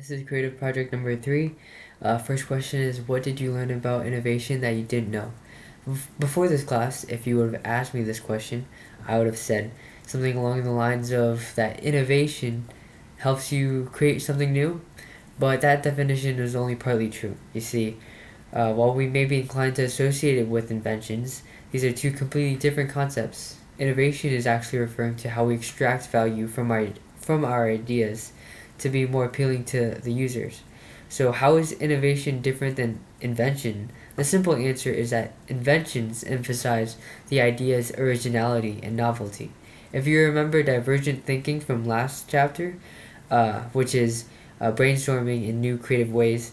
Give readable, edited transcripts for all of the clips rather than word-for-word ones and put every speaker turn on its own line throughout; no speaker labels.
This is creative project number 3. First question is, what did you learn about innovation that you didn't know? Before this class, if you would have asked me this question, I would have said something along the lines of that innovation helps you create something new, but that definition is only partly true. You see, while we may be inclined to associate it with inventions, these are two completely different concepts. Innovation is actually referring to how we extract value from our ideas to be more appealing to the users. So, how is innovation different than invention? The simple answer is that inventions emphasize the idea's originality and novelty. If you remember divergent thinking from last chapter, which is brainstorming in new creative ways,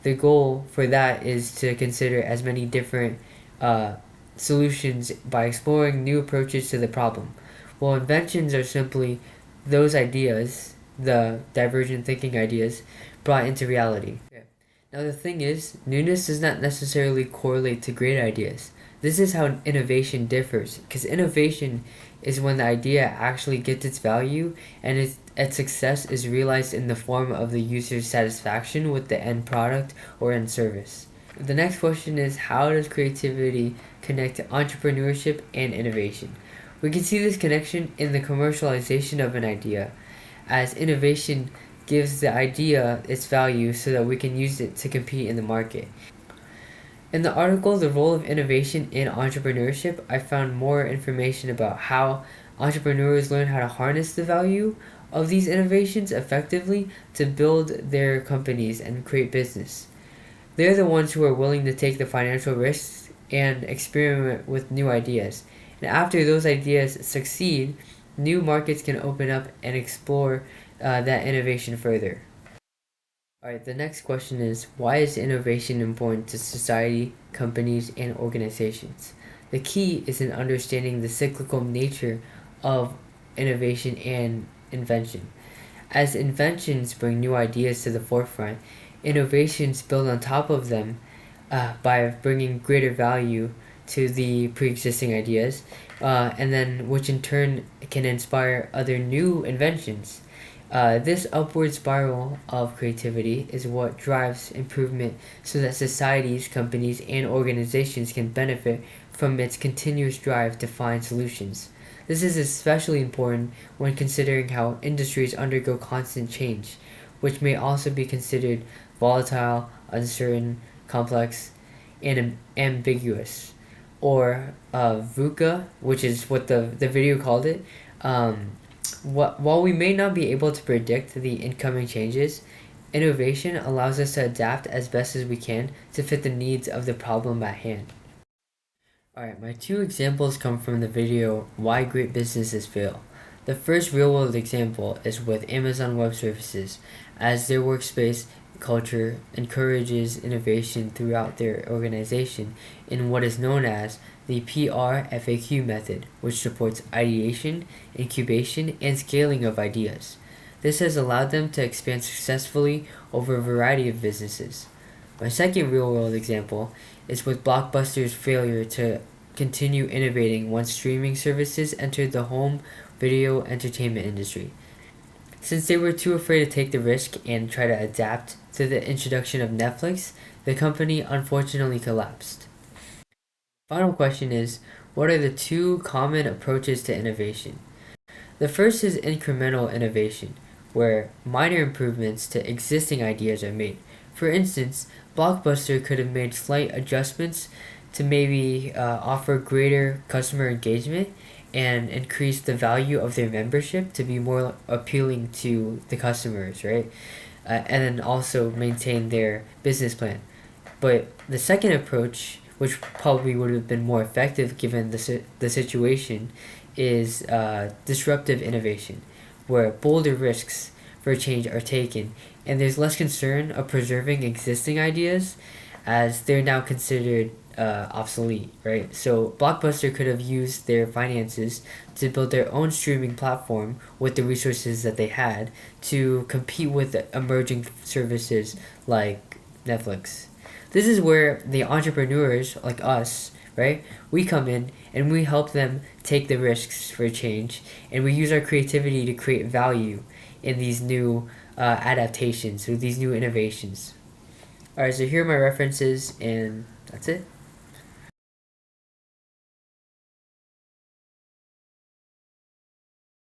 the goal for that is to consider as many different uh, solutions by exploring new approaches to the problem. Well, inventions are simply those ideas, the divergent thinking ideas, brought into reality. Okay. Now, the thing is, newness does not necessarily correlate to great ideas. This is how innovation differs, because innovation is when the idea actually gets its value and its success is realized in the form of the user's satisfaction with the end product or end service. The next question is, how does creativity connect to entrepreneurship and innovation? We can see this connection in the commercialization of an idea, as innovation gives the idea its value so that we can use it to compete in the market. In the article, The Role of Innovation in Entrepreneurship, I found more information about how entrepreneurs learn how to harness the value of these innovations effectively to build their companies and create business. They're the ones who are willing to take the financial risks and experiment with new ideas. And after those ideas succeed, new markets can open up and explore that innovation further. Alright, the next question is, why is innovation important to society, companies, and organizations? The key is in understanding the cyclical nature of innovation and invention. As inventions bring new ideas to the forefront, innovations build on top of them by bringing greater value to the pre-existing ideas, and then which in turn can inspire other new inventions. This upward spiral of creativity is what drives improvement so that societies, companies, and organizations can benefit from its continuous drive to find solutions. This is especially important when considering how industries undergo constant change, which may also be considered volatile, uncertain, complex, and ambiguous. Or VUCA, which is what the video called it. Um, while we may not be able to predict the incoming changes, innovation allows us to adapt as best as we can to fit the needs of the problem at hand. Alright, my two examples come from the video Why Great Businesses Fail. The first real world example is with Amazon Web Services, as their workspace culture encourages innovation throughout their organization in what is known as the PRFAQ method, which supports ideation, incubation, and scaling of ideas. This has allowed them to expand successfully over a variety of businesses. My second real world example is with Blockbuster's failure to continue innovating once streaming services entered the home video entertainment industry. Since they were too afraid to take the risk and try to adapt to the introduction of Netflix, the company unfortunately collapsed. Final question is, what are the two common approaches to innovation? The first is incremental innovation, where minor improvements to existing ideas are made. For instance, Blockbuster could have made slight adjustments to maybe offer greater customer engagement and increase the value of their membership to be more appealing to the customers, right? And then also maintain their business plan. But the second approach, which probably would have been more effective given the situation, is disruptive innovation, where bolder risks for change are taken, and there's less concern of preserving existing ideas as they're now considered obsolete, right? So Blockbuster could have used their finances to build their own streaming platform with the resources that they had to compete with the emerging services like Netflix. This is where the entrepreneurs like us, right? We come in and we help them take the risks for change, and we use our creativity to create value in these new adaptations, so these new innovations. Alright, so here are my references, and that's it.